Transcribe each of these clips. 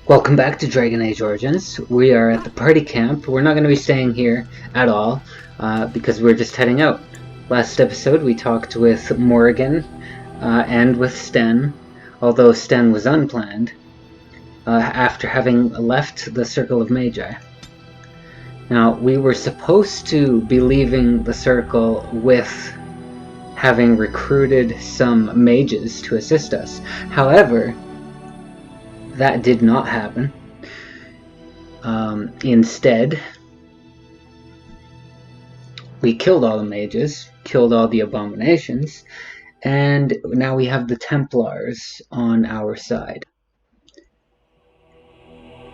Welcome back to Dragon Age Origins. We are at the party camp. We're not going to be staying here at all, because we're just heading out. Last episode we talked with Morrigan and with Sten, although Sten was unplanned, after having left the Circle of Magi. Now, we were supposed to be leaving the Circle with having recruited some mages to assist us. However, that did not happen. Instead, we killed all the mages, killed all the abominations, and now we have the Templars on our side.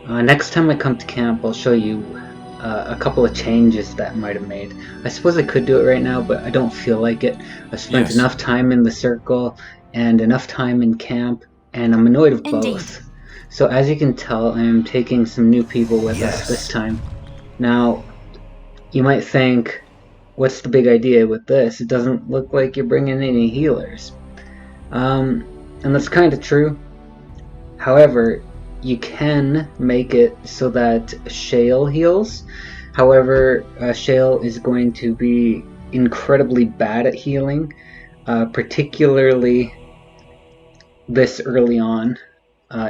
Next time I come to camp, I'll show you a couple of changes that might have made. I suppose I could do it right now, but I don't feel like it. I've spent enough time in the Circle and enough time in camp, and I'm annoyed of both. So as you can tell, I am taking some new people with us this time. Now, you might think, what's the big idea with this? It doesn't look like you're bringing any healers. And that's kind of true. However, you can make it so that Shale heals. However, Shale is going to be incredibly bad at healing, particularly this early on.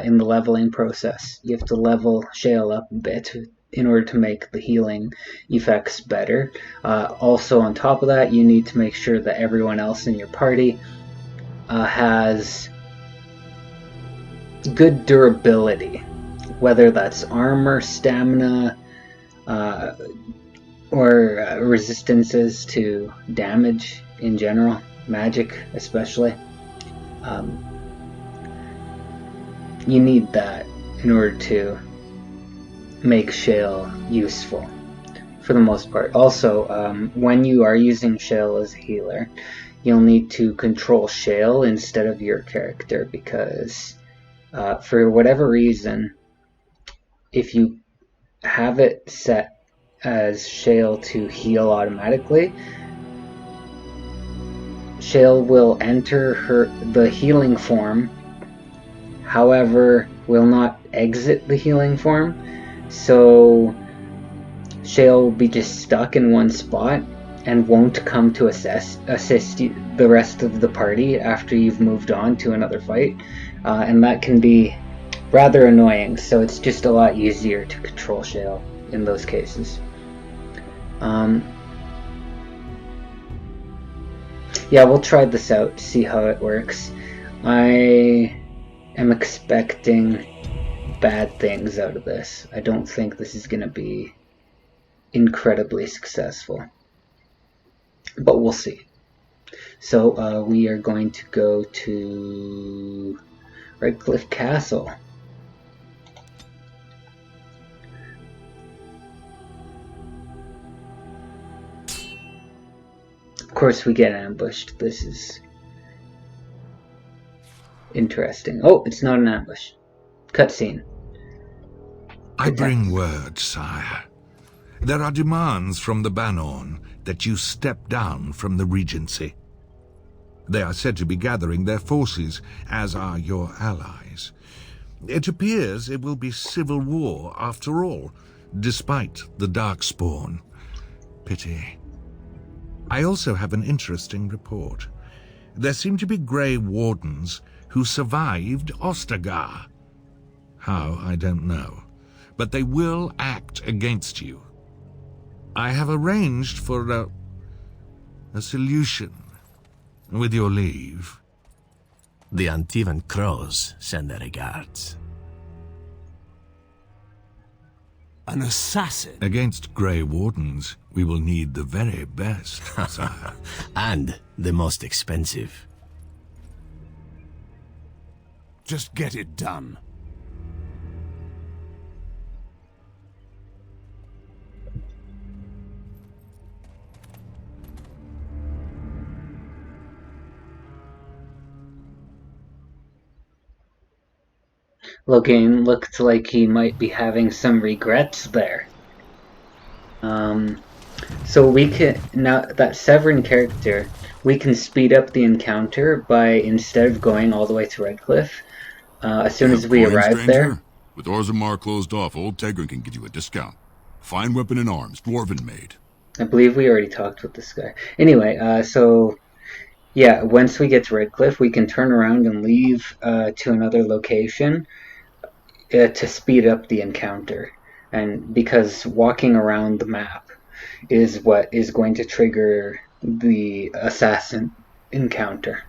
In the leveling process. You have to level Shale up a bit in order to make the healing effects better. Also, on top of that, you need to make sure that everyone else in your party has good durability, whether that's armor, stamina, or resistances to damage in general, magic especially. You need that in order to make Shale useful, for the most part. Also, when you are using Shale as a healer, you'll need to control Shale instead of your character, because for whatever reason, if you have it set as Shale to heal automatically, Shale will enter the healing form, however, will not exit the healing form, so Shale will be just stuck in one spot and won't come to assist you, the rest of the party after you've moved on to another fight, and that can be rather annoying, so it's just a lot easier to control Shale in those cases. Yeah, we'll try this out to see how it works. I am expecting bad things out of this. I don't think this is going to be incredibly successful, but we'll see. So we are going to go to Redcliffe Castle. Of course we get ambushed. This is interesting. Oh, it's not an ambush. Cutscene. I bring word, sire. There are demands from the Banorn that you step down from the Regency. They are said to be gathering their forces, as are your allies. It appears it will be civil war after all, despite the Darkspawn. Pity. I also have an interesting report. There seem to be Grey Wardens who survived Ostagar. How, I don't know, but they will act against you. I have arranged for a solution, with your leave. The Antivan Crows send their regards. An assassin? Against Grey Wardens, we will need the very best, sire. And the most expensive. Just get it done. Logan looked like he might be having some regrets there. So we can, now that Severin character, we can speed up the encounter by, instead of going all the way to Redcliffe, as soon as we arrive there, With Orzammar closed off, old Tegrin can give you a discount. Fine weapon and arms, dwarven made. I believe we already talked with this guy. Anyway, so yeah, once we get to Redcliffe, we can turn around and leave to another location to speed up the encounter. And because walking around the map is what is going to trigger the assassin encounter.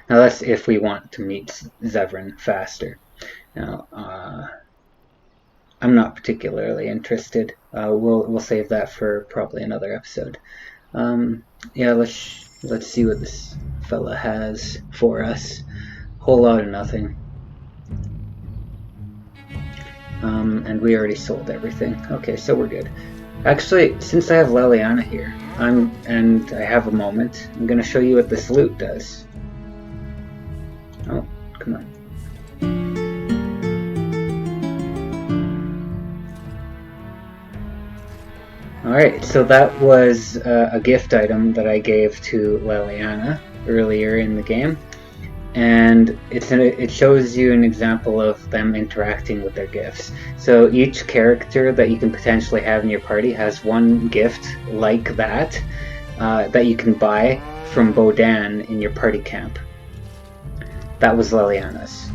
Now that's if we want to meet Zevran faster. Now, I'm not particularly interested. We'll save that for probably another episode. Yeah, let's see what this fella has for us. Whole lot of nothing. And we already sold everything. Okay, so we're good. Actually, since I have Leliana here, and I have a moment, I'm gonna show you what this loot does. Oh, come on. Alright, so that was a gift item that I gave to Leliana earlier in the game. And it shows you an example of them interacting with their gifts. So each character that you can potentially have in your party has one gift like that that you can buy from Bodan in your party camp. That was Leliana's.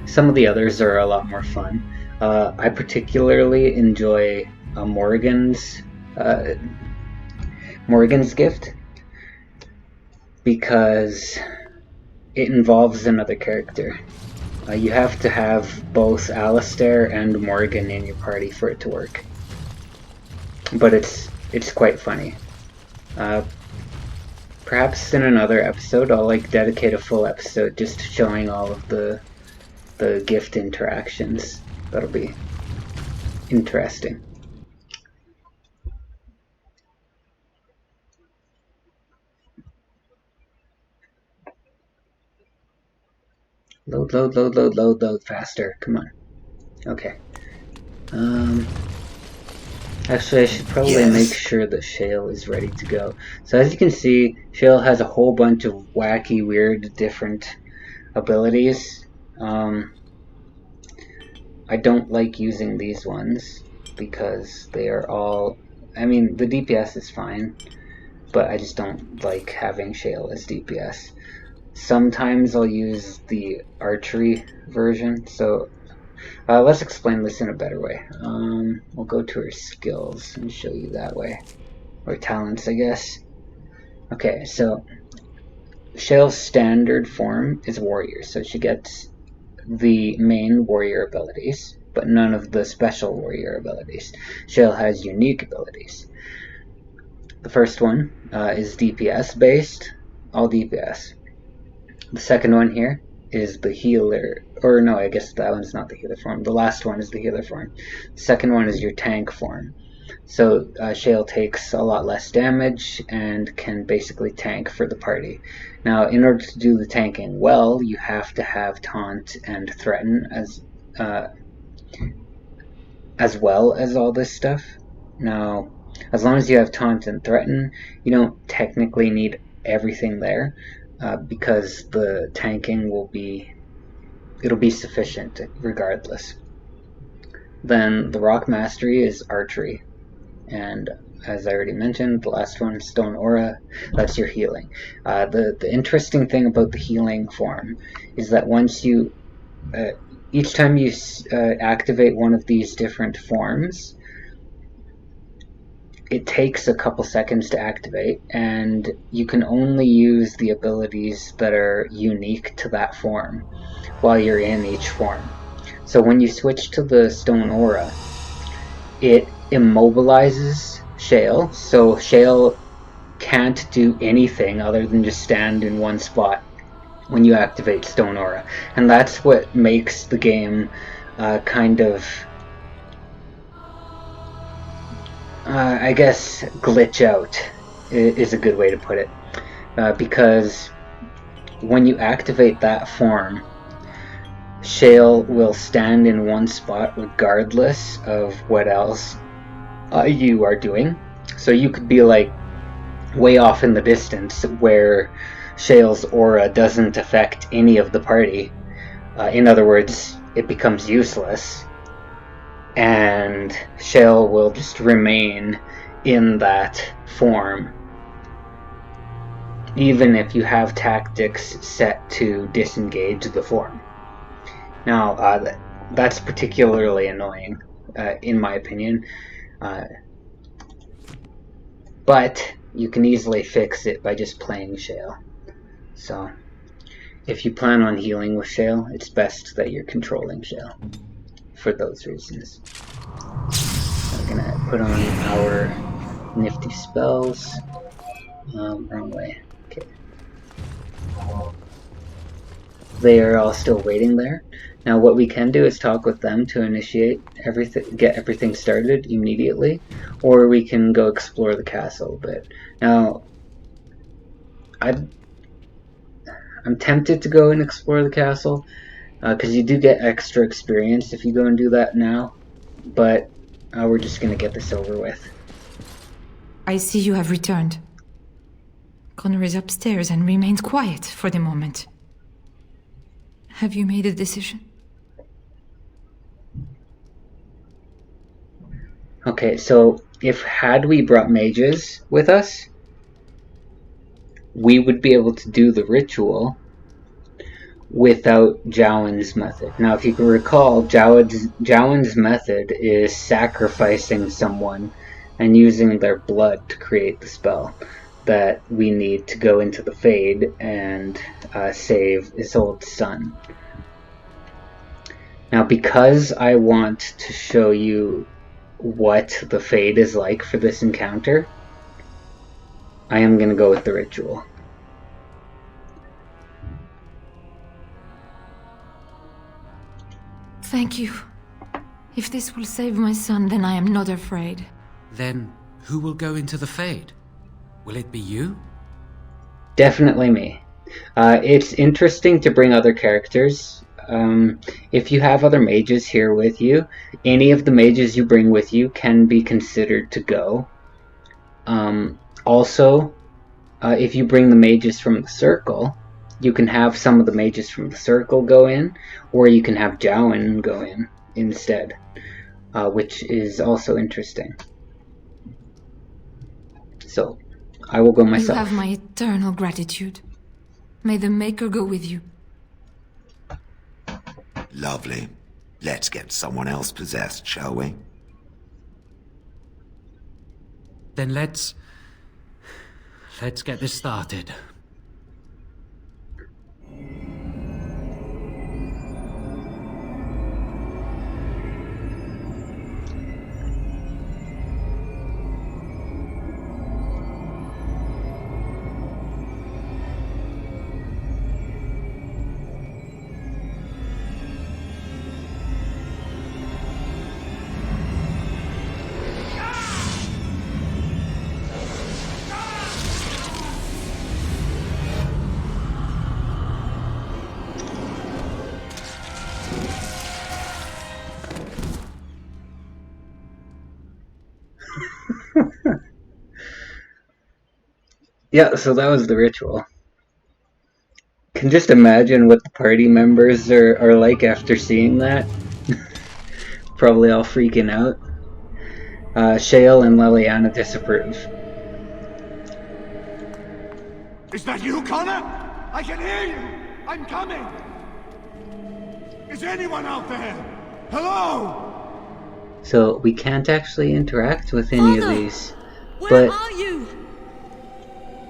Some of the others are a lot more fun. I particularly enjoy Morrigan's gift, because it involves another character. You have to have both Alistair and Morrigan in your party for it to work. But it's quite funny. Perhaps in another episode I'll dedicate a full episode just showing all of the gift interactions. That'll be interesting. Load faster. Come on. Okay. Actually, I should probably make sure that Shale is ready to go. So as you can see, Shale has a whole bunch of wacky, weird, different abilities. I don't like using these ones because they are all... I mean, the DPS is fine, but I just don't like having Shale as DPS. Sometimes I'll use the archery version, so let's explain this in a better way. We'll go to her skills and show you that way. Or talents, I guess. Okay, so Shale's standard form is warrior, so she gets the main warrior abilities, but none of the special warrior abilities. Shale has unique abilities. The first one is DPS based, all DPS. The second one here is the healer, or no, I guess that one's not the healer form. The last one is the healer form. The second one is your tank form. So Shale takes a lot less damage and can basically tank for the party. Now, in order to do the tanking well, you have to have taunt and threaten as well as all this stuff. Now, as long as you have taunt and threaten, you don't technically need everything there. Because the tanking it'll be sufficient regardless. Then the rock mastery is archery, and as I already mentioned, the last one, stone aura, that's your healing. The interesting thing about the healing form is that once you each time you activate one of these different forms, it takes a couple seconds to activate, and you can only use the abilities that are unique to that form while you're in each form. So when you switch to the stone aura, it immobilizes Shale, so Shale can't do anything other than just stand in one spot when you activate stone aura. And that's what makes the game kind of... I guess glitch out is a good way to put it, because when you activate that form, Shale will stand in one spot regardless of what else you are doing. So you could be way off in the distance where Shale's aura doesn't affect any of the party, In other words, it becomes useless, and Shale will just remain in that form, even if you have tactics set to disengage the form. Now, that's particularly annoying, in my opinion, but you can easily fix it by just playing Shale. So, if you plan on healing with Shale, it's best that you're controlling Shale for those reasons. I'm gonna put on our nifty spells. Wrong way. Okay. They are all still waiting there. Now what we can do is talk with them to initiate everything, get everything started immediately, or we can go explore the castle a bit. Now, I'm tempted to go and explore the castle, because you do get extra experience if you go and do that now, but we're just going to get this over with. I see you have returned. Connor is upstairs and remains quiet for the moment. Have you made a decision? Okay, so had we brought mages with us, we would be able to do the ritual without Jowan's method. Now, if you can recall, Jowan's method is sacrificing someone and using their blood to create the spell that we need to go into the Fade and save Isolde's son. Now, because I want to show you what the Fade is like for this encounter, I am going to go with the ritual. Thank you. If this will save my son, then I am not afraid. Then who will go into the Fade? Will it be you? Definitely me. It's interesting to bring other characters. If you have other mages here with you, any of the mages you bring with you can be considered to go. Also, if you bring the mages from the circle, you can have some of the mages from the circle go in, or you can have Jowan go in instead, which is also interesting. So, I will go myself. You have my eternal gratitude. May the Maker go with you. Lovely. Let's get someone else possessed, shall we? Then let's get this started. Yeah, so that was the ritual. Can just imagine what the party members are like after seeing that. Probably all freaking out. Shale and Liliana disapprove. Is that you, Connor? I can hear you! I'm coming! Is anyone out there? Hello? So we can't actually interact with any of these. Where are you?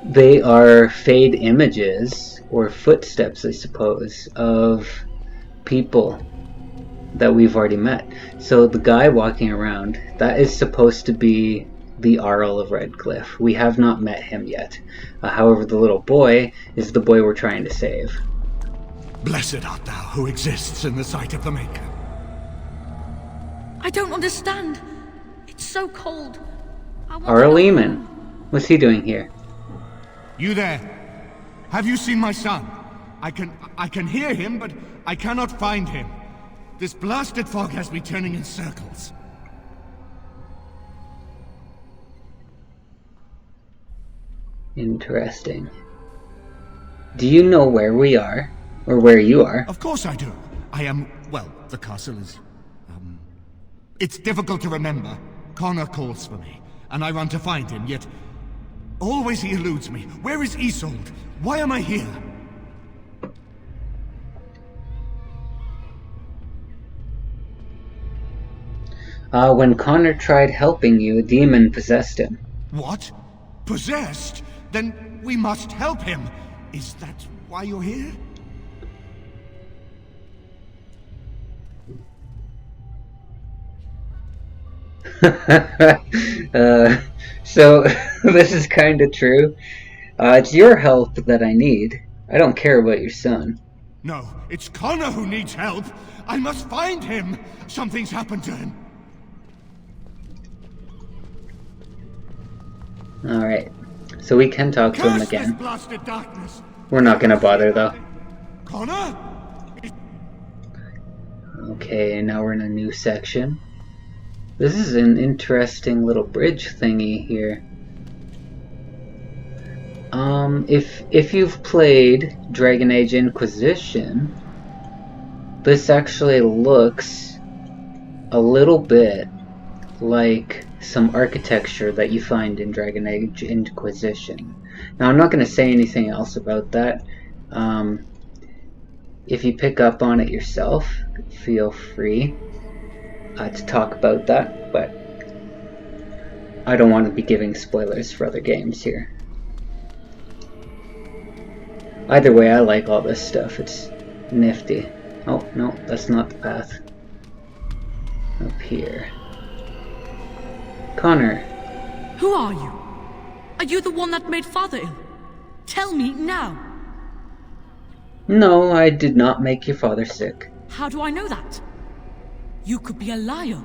They are Fade images, or footsteps, I suppose, of people that we've already met. So the guy walking around, that is supposed to be the Arl of Redcliffe. We have not met him yet. However, the little boy is the boy we're trying to save. Blessed art thou who exists in the sight of the Maker. I don't understand. It's so cold. Arl Lehman. What's he doing here? You there? Have you seen my son? I can hear him, but I cannot find him. This blasted fog has me turning in circles. Interesting. Do you know where we are? Or where you are? Of course I do. I am, well, the castle is, it's difficult to remember. Connor calls for me, and I run to find him, yet always he eludes me. Where is Isolde? Why am I here? When Connor tried helping you, a demon possessed him. What? Possessed? Then we must help him. Is that why you're here? So this is kind of true. It's your help that I need. I don't care about your son. No, it's Connor who needs help. I must find him. Something's happened to him. Alright, so we can talk to him Curse this again. blasted darkness. We're not gonna bother though. Connor? Okay, now we're in a new section. This is an interesting little bridge thingy here. If you've played Dragon Age Inquisition, this actually looks a little bit like some architecture that you find in Dragon Age Inquisition. Now, I'm not going to say anything else about that. If you pick up on it yourself, feel free to talk about that, but I don't want to be giving spoilers for other games here. Either way, I like all this stuff. It's nifty. Oh, no, that's not the path. Up here. Connor. Who are you? Are you the one that made Father ill? Tell me now. No, I did not make your father sick. How do I know that? You could be a liar.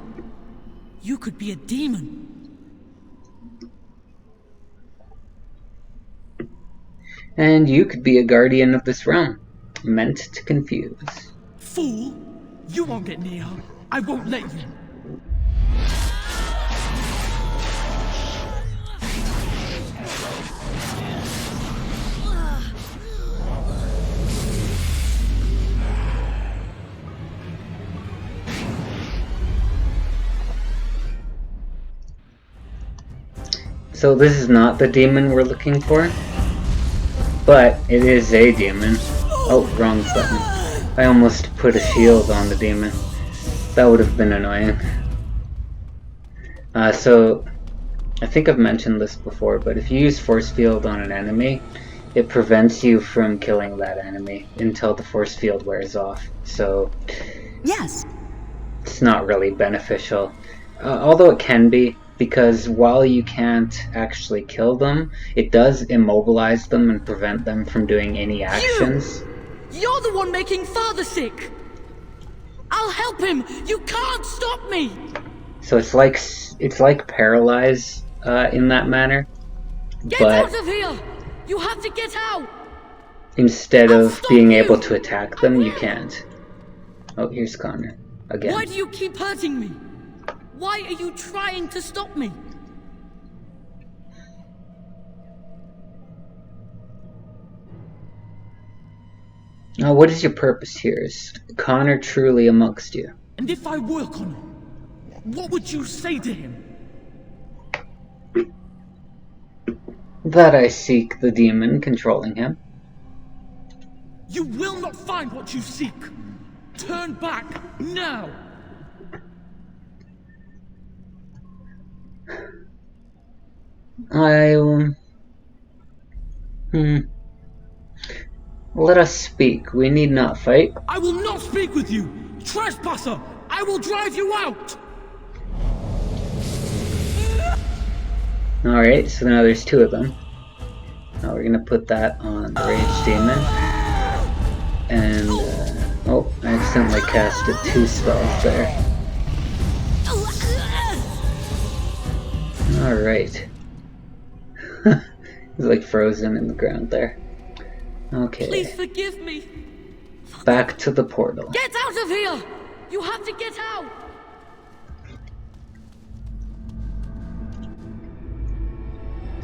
You could be a demon. And you could be a guardian of this realm, meant to confuse. Fool! You won't get near her. I won't let you. So this is not the demon we're looking for, but it is a demon. Oh, wrong button. I almost put a shield on the demon. That would have been annoying. So, I think I've mentioned this before, but if you use force field on an enemy, it prevents you from killing that enemy until the force field wears off. So, Yes. it's not really beneficial. Although it can be, because while you can't actually kill them, it does immobilize them and prevent them from doing any actions. You're the one making Father sick. I'll help him. You can't stop me. So it's like paralyze in that manner, Get but out of here. You have to get out. instead I'll of stop being you. able to attack them, you can't. Oh, here's Connor again. Why do you keep hurting me? Why are you trying to stop me? Now, what is your purpose here? Is Connor truly amongst you? And if I were Connor, what would you say to him? That I seek the demon controlling him. You will not find what you seek. Turn back now. Let us speak. We need not fight. I will not speak with you. Trespasser, I will drive you out. Alright, so now there's two of them. Now we're gonna put that on the Rage Demon. And, oh, I accidentally casted two spells there. Alright. He's like frozen in the ground there. Okay. Please forgive me. Back to the portal. Get out of here. You have to get out.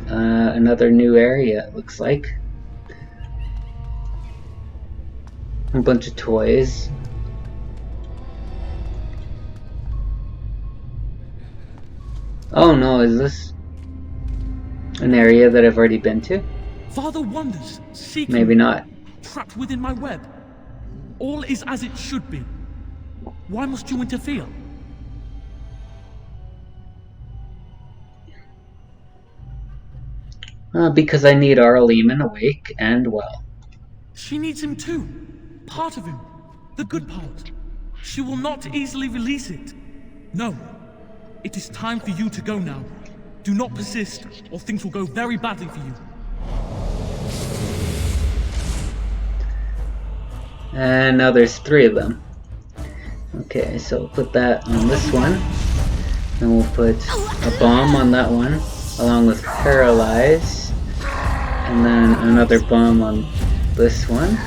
Another new area, it looks like. A bunch of toys. Oh no, is this an area that I've already been to? Father wanders, seeking Maybe me, not. trapped within my web. All is as it should be. Why must you interfere? Because I need our Lehman awake and well. She needs him too. Part of him. The good part. She will not easily release it. No. It is time for you to go now. Do not persist, or things will go very badly for you. And now there's 3 of them. Okay, so we'll put that on this one. And we'll put a bomb on that one, along with Paralyze. And then another bomb on this one.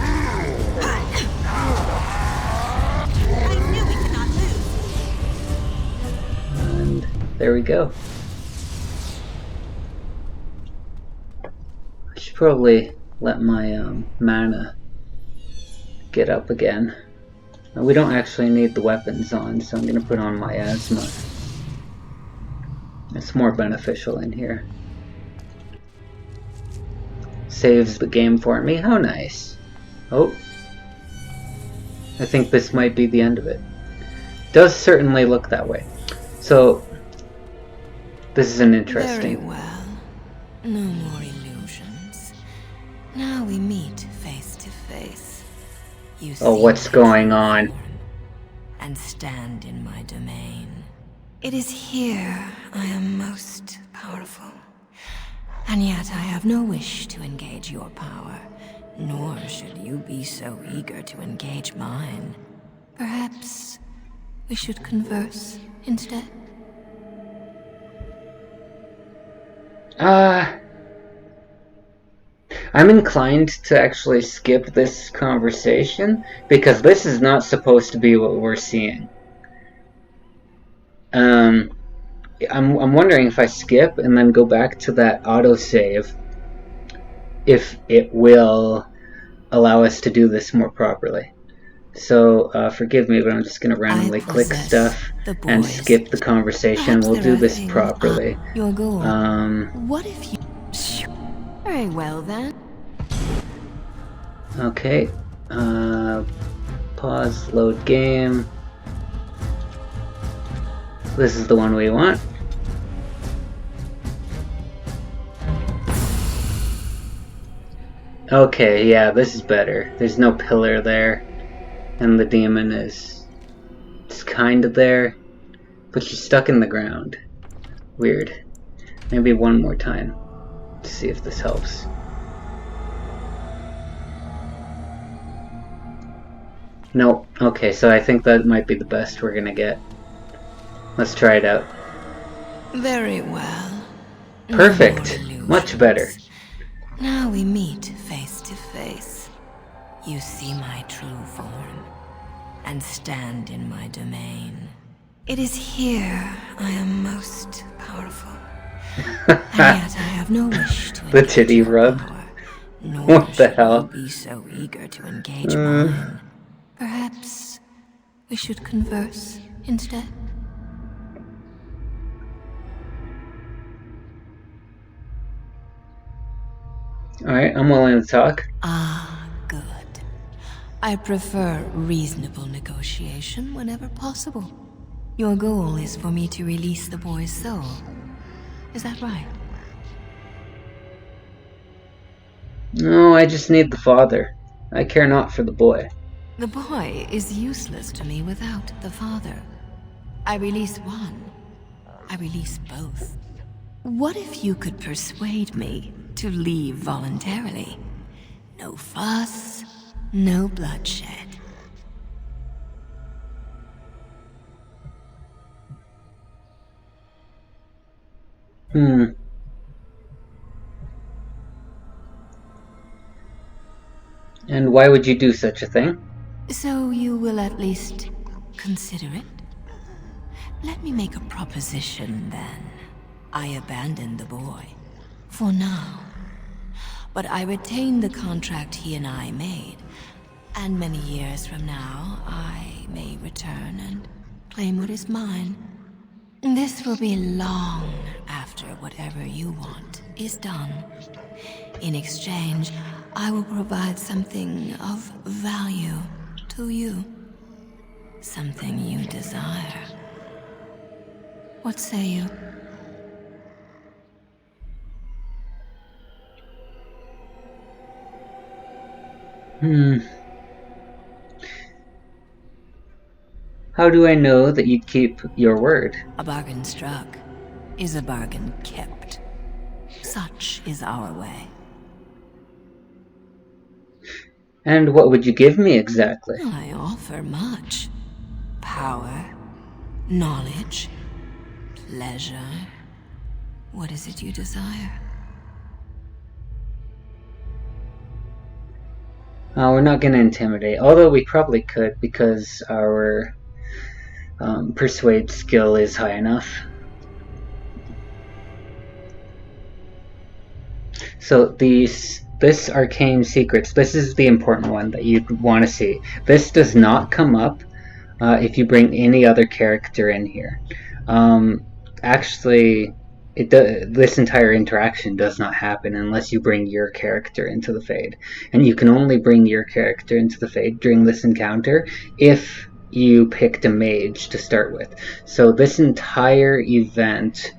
And there we go. I should probably let my mana get up again. Now, we don't actually need the weapons on, so I'm going to put on my asthma. It's more beneficial in here. Saves the game for me. How nice. Oh. I think this might be the end of it. Does certainly look that way. So, this is an interesting... Very well. No more illusions. Now we meet face to face. You Oh, what's going on? And stand in my domain. It is here I am most powerful. And yet I have no wish to engage your power, nor should you be so eager to engage mine. Perhaps we should converse instead? I'm inclined to actually skip this conversation because this is not supposed to be what we're seeing. I'm wondering if I skip and then go back to that autosave, if it will allow us to do this more properly. So forgive me, but I'm just going to randomly click stuff and skip the conversation. We'll do this properly. Your goal. What if you... Very well then. Okay. Pause, load game. This is the one we want. Okay, yeah, this is better. There's no pillar there. And the demon is just kind of there. But she's stuck in the ground. Weird. Maybe one more time to see if this helps. Nope. Okay, so I think that might be the best we're gonna get. Let's try it out. Very well. Perfect. Much better. Now we meet face to face. You see my true form and stand in my domain. It is here I am most powerful. And yet I have no wish to the titty rub. What the hell? Be so eager to engage mine. Perhaps we should converse instead. Alright, I'm willing to talk. Ah, good. I prefer reasonable negotiation whenever possible. Your goal is for me to release the boy's soul. Is that right? No, I just need the father. I care not for the boy. The boy is useless to me without the father. I release one. I release both. What if you could persuade me to leave voluntarily? No fuss, no bloodshed. And why would you do such a thing? So you will at least consider it? Let me make a proposition then. I abandon the boy. For now. But I retain the contract he and I made. And many years from now, I may return and claim what is mine. This will be long after whatever you want is done. In exchange, I will provide something of value to you. Something you desire. What say you? How do I know that you'd keep your word? A bargain struck is a bargain kept. Such is our way. And what would you give me exactly? I offer much. Power, knowledge, pleasure. What is it you desire? We're not going to intimidate, although we probably could because our persuade skill is high enough. So this arcane secrets, this is the important one that you'd want to see. This does not come up if you bring any other character in here. Actually, this entire interaction does not happen unless you bring your character into the Fade. And you can only bring your character into the Fade during this encounter if you picked a mage to start with. So this entire event,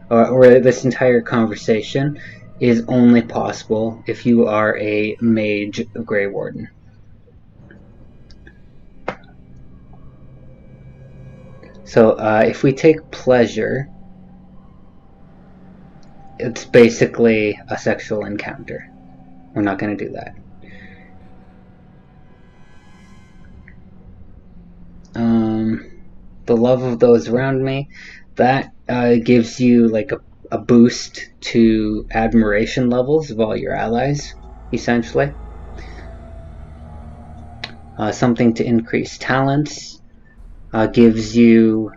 or this entire conversation, is only possible if you are a mage Grey Warden. So if we take pleasure, it's basically a sexual encounter. We're not going to do that. The love of those around me, that gives you like a boost to admiration levels of all your allies, essentially. Something to increase talents gives you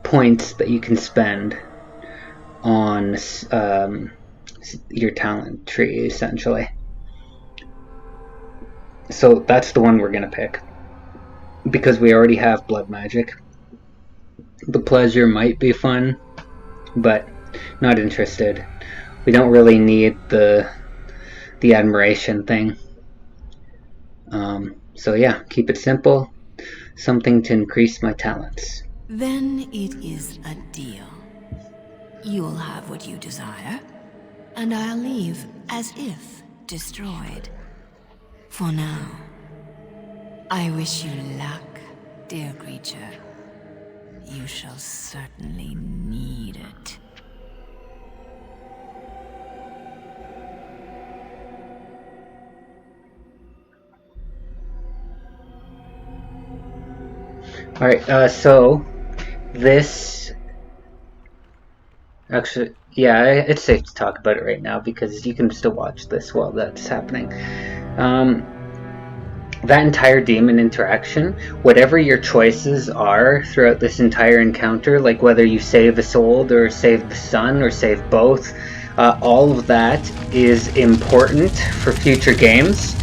points that you can spend on your talent tree, essentially. So that's the one we're going to pick, because we already have blood magic. The pleasure might be fun, but not interested. We don't really need the admiration thing. So yeah, keep it simple. Something to increase my talents. Then it is a deal. You'll have what you desire, and I'll leave as if destroyed. For now, I wish you luck, dear creature. You shall certainly need it. Alright, so this... Actually, yeah, it's safe to talk about it right now because you can still watch this while that's happening. That entire demon interaction, whatever your choices are throughout this entire encounter, like whether you save Isolde or save the sun or save both, all of that is important for future games.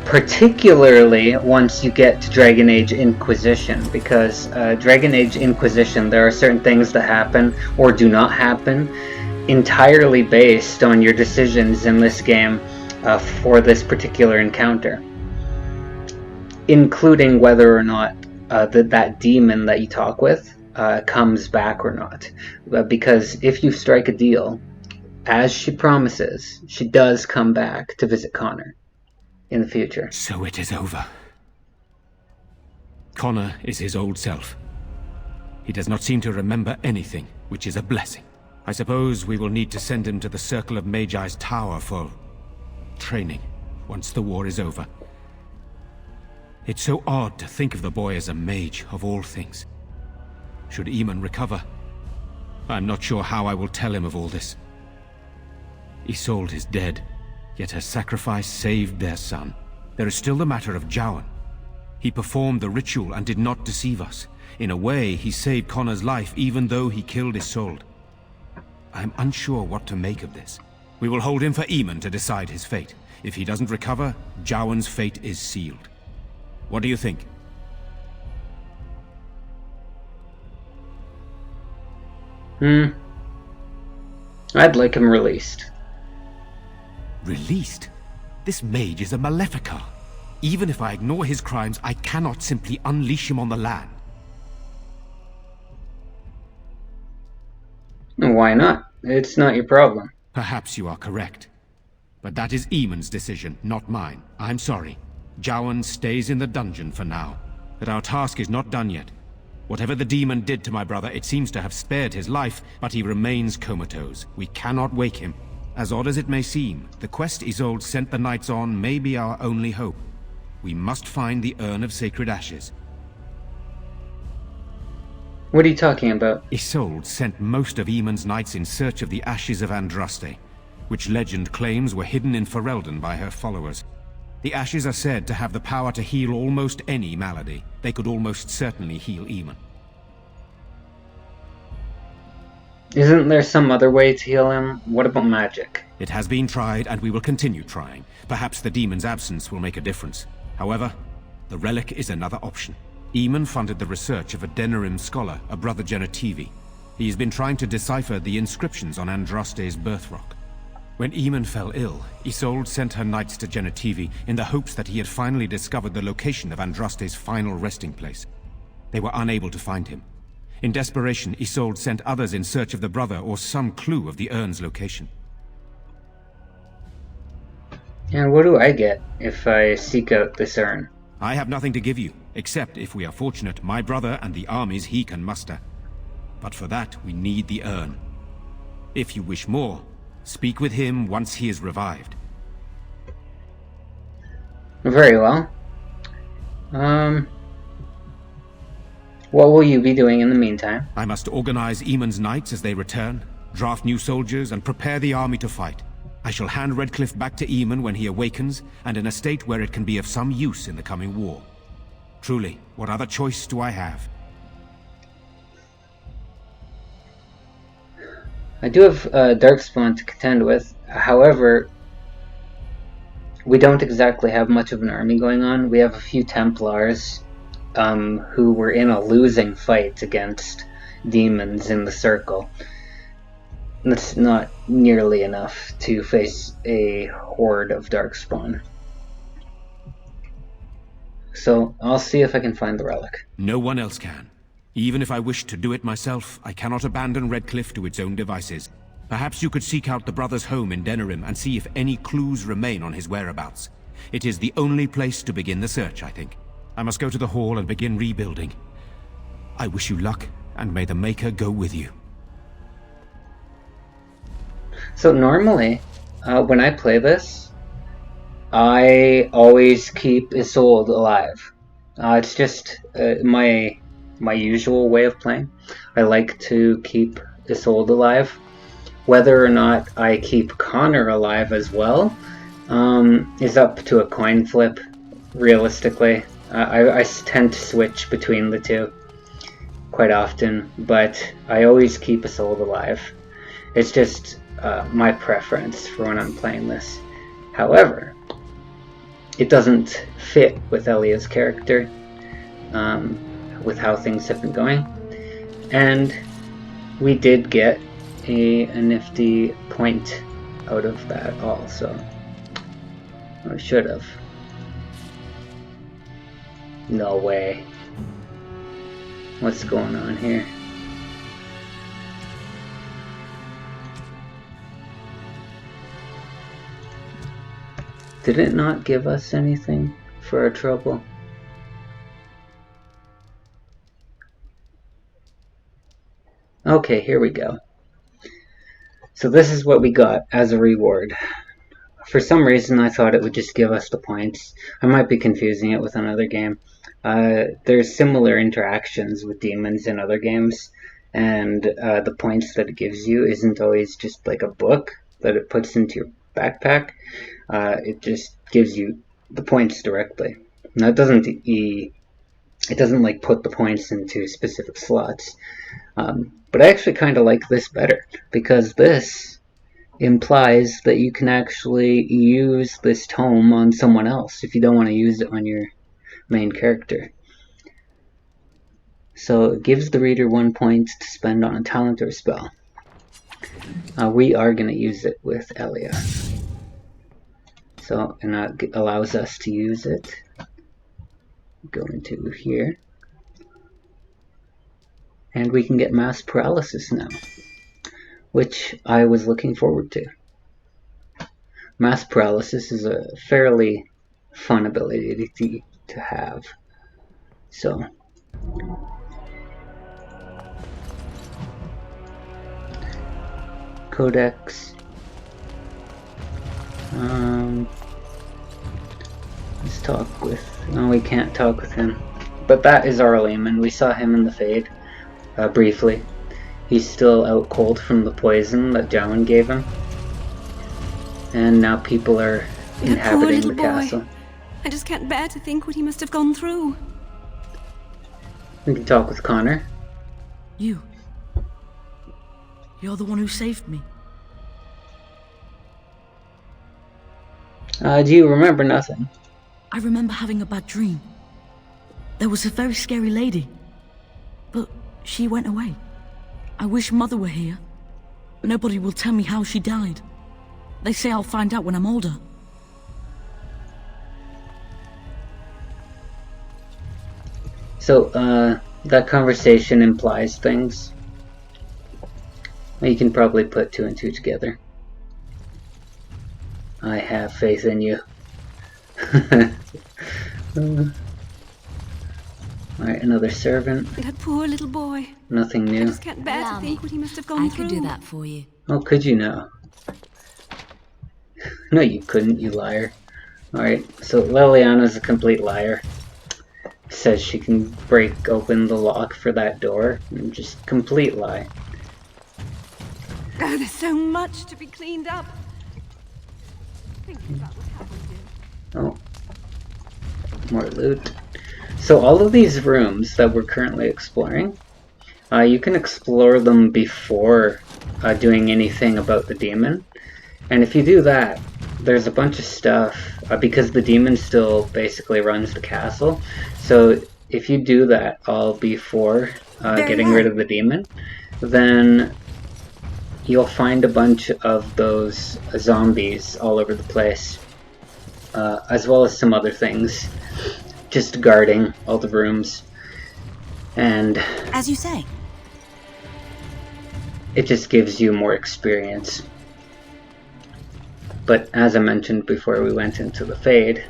Particularly once you get to Dragon Age Inquisition, because Dragon Age Inquisition, there are certain things that happen or do not happen entirely based on your decisions in this game for this particular encounter, including whether or not that demon that you talk with comes back or not. Because if you strike a deal, as she promises, she does come back to visit Connor in the future. So it is over. Connor is his old self. He does not seem to remember anything, which is a blessing. I suppose we will need to send him to the Circle of Magi's tower for training, once the war is over. It's so odd to think of the boy as a mage, of all things. Should Eamon recover, I'm not sure how I will tell him of all this. Isolde is dead, yet her sacrifice saved their son. There is still the matter of Jowan. He performed the ritual and did not deceive us. In a way, he saved Connor's life even though he killed Isolde. I'm unsure what to make of this. We will hold him for Eamon to decide his fate. If he doesn't recover, Jowan's fate is sealed. What do you think? I'd like him released. Released? This mage is a Maleficar. Even if I ignore his crimes, I cannot simply unleash him on the land. Why not? It's not your problem. Perhaps you are correct. But that is Eamon's decision, not mine. I'm sorry. Jowan stays in the dungeon for now. But our task is not done yet. Whatever the demon did to my brother, it seems to have spared his life, but he remains comatose. We cannot wake him. As odd as it may seem, the quest Isolde sent the knights on may be our only hope. We must find the Urn of Sacred Ashes. What are you talking about? Isolde sent most of Eamon's knights in search of the ashes of Andraste, which legend claims were hidden in Ferelden by her followers. The ashes are said to have the power to heal almost any malady. They could almost certainly heal Eamon. Isn't there some other way to heal him? What about magic? It has been tried, and we will continue trying. Perhaps the demon's absence will make a difference. However, the relic is another option. Eamon funded the research of a Denerim scholar, a brother Genetivi. He has been trying to decipher the inscriptions on Andraste's birth rock. When Eamon fell ill, Isolde sent her knights to Genetivi in the hopes that he had finally discovered the location of Andraste's final resting place. They were unable to find him. In desperation, Isolde sent others in search of the brother or some clue of the urn's location. And what do I get if I seek out this urn? I have nothing to give you, except, if we are fortunate, my brother and the armies he can muster. But for that, we need the urn. If you wish more, speak with him once he is revived. Very well. What will you be doing in the meantime? I must organize Eamon's knights as they return, draft new soldiers, and prepare the army to fight. I shall hand Redcliffe back to Eamon when he awakens, and in a state where it can be of some use in the coming war. Truly, what other choice do I have? I do have Darkspawn to contend with. However, we don't exactly have much of an army going on. We have a few Templars who were in a losing fight against demons in the circle. That's not nearly enough to face a horde of Darkspawn. So I'll see if I can find the relic. No one else can. Even if I wish to do it myself, I cannot abandon Redcliffe to its own devices. Perhaps you could seek out the brother's home in Denerim and see if any clues remain on his whereabouts. It is the only place to begin the search, I think. I must go to the hall and begin rebuilding. I wish you luck, and may the Maker go with you. So normally, when I play this, I always keep Isolde alive. It's just my usual way of playing. I like to keep Isolde alive. Whether or not I keep Connor alive as well is up to a coin flip, realistically. I tend to switch between the two quite often, but I always keep Isolde alive. It's just my preference for when I'm playing this. However, it doesn't fit with Elia's character, with how things have been going, and we did get a nifty point out of that also. Or should have. No way. What's going on here? Did it not give us anything for our trouble? Okay, here we go. So this is what we got as a reward. For some reason I thought it would just give us the points. I might be confusing it with another game. There's similar interactions with demons in other games, and the points that it gives you isn't always just like a book that it puts into your backpack. It just gives you the points directly. Now it doesn't like put the points into specific slots. But I actually kind of like this better, because this implies that you can actually use this tome on someone else if you don't want to use it on your main character. So it gives the reader 1 point to spend on a talent or spell. We are going to use it with Elia. So, and that allows us to use it. Go into here. And we can get mass paralysis now, which I was looking forward to. Mass paralysis is a fairly fun ability to have. So, Codex. Let's talk with... No, we can't talk with him. But that is our Lehman. We saw him in the Fade, briefly. He's still out cold from the poison that Jowan gave him. And now people are inhabiting the castle. I just can't bear to think what he must have gone through. We can talk with Connor. You're the one who saved me. Do you remember nothing? I remember having a bad dream. There was a very scary lady, but she went away. I wish Mother were here. Nobody will tell me how she died. They say I'll find out when I'm older. So, that conversation implies things. You can probably put 2 and 2 together. I have faith in you. Alright, another servant. That poor little boy. Nothing new. I just can't bear to think what he must have gone through. I could do that for you. Oh, could you now? No, you couldn't, you liar. Alright, so Liliana's a complete liar. Says she can break open the lock for that door. Just complete lie. Oh, there's so much to be cleaned up. Oh. More loot. So all of these rooms that we're currently exploring, you can explore them before doing anything about the demon. And if you do that, there's a bunch of stuff, because the demon still basically runs the castle. So if you do that all before getting rid of the demon, then you'll find a bunch of those zombies all over the place, as well as some other things, just guarding all the rooms. And as you say, it just gives you more experience. But as I mentioned before we went into the Fade,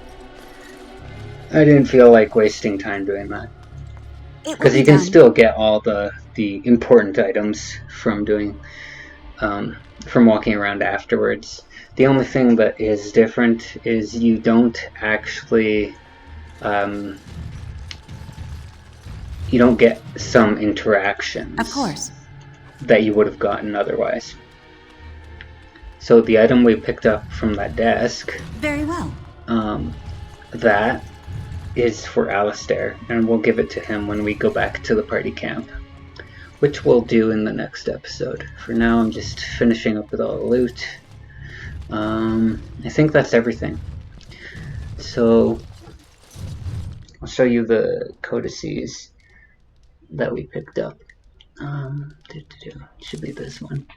I didn't feel like wasting time doing that. Because you can still get all the important items from doing, from walking around afterwards. The only thing that is different is you don't actually, you don't get some interactions. Of course. That you would have gotten otherwise. So the item we picked up from that desk, very well. That is for Alistair, and we'll give it to him when we go back to the party camp, which we'll do in the next episode. For now, I'm just finishing up with all the loot. I think that's everything. So I'll show you the codices that we picked up. Should be this one.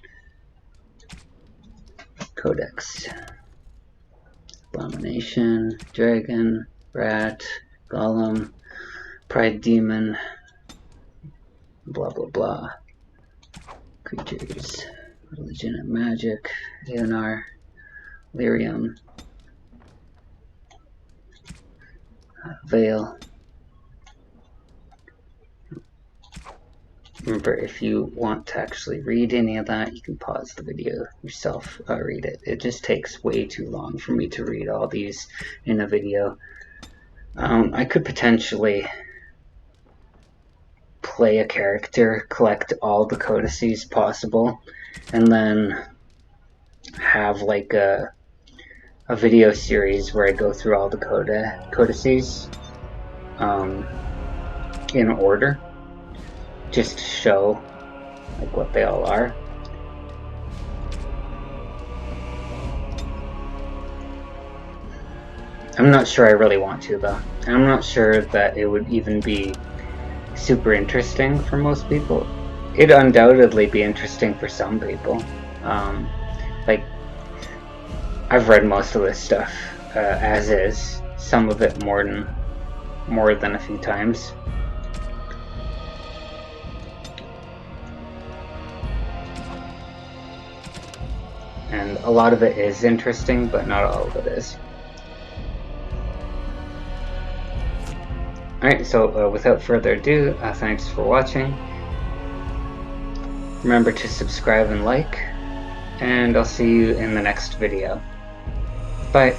Codex. Abomination, Dragon, Rat, Golem, Pride Demon, blah blah blah. Creatures, Religion and Magic, Eonar, Lyrium, Veil. Remember, if you want to actually read any of that, you can pause the video yourself, read it. It just takes way too long for me to read all these in a video. I could potentially play a character, collect all the codices possible, and then have like a video series where I go through all the codices in order. Just to show like what they all are. I'm not sure I really want to though. I'm not sure that it would even be super interesting for most people. It'd undoubtedly be interesting for some people. Like, I've read most of this stuff as is, some of it more than a few times. And a lot of it is interesting, but not all of it is. Alright, so without further ado, thanks for watching. Remember to subscribe and like, and I'll see you in the next video. Bye.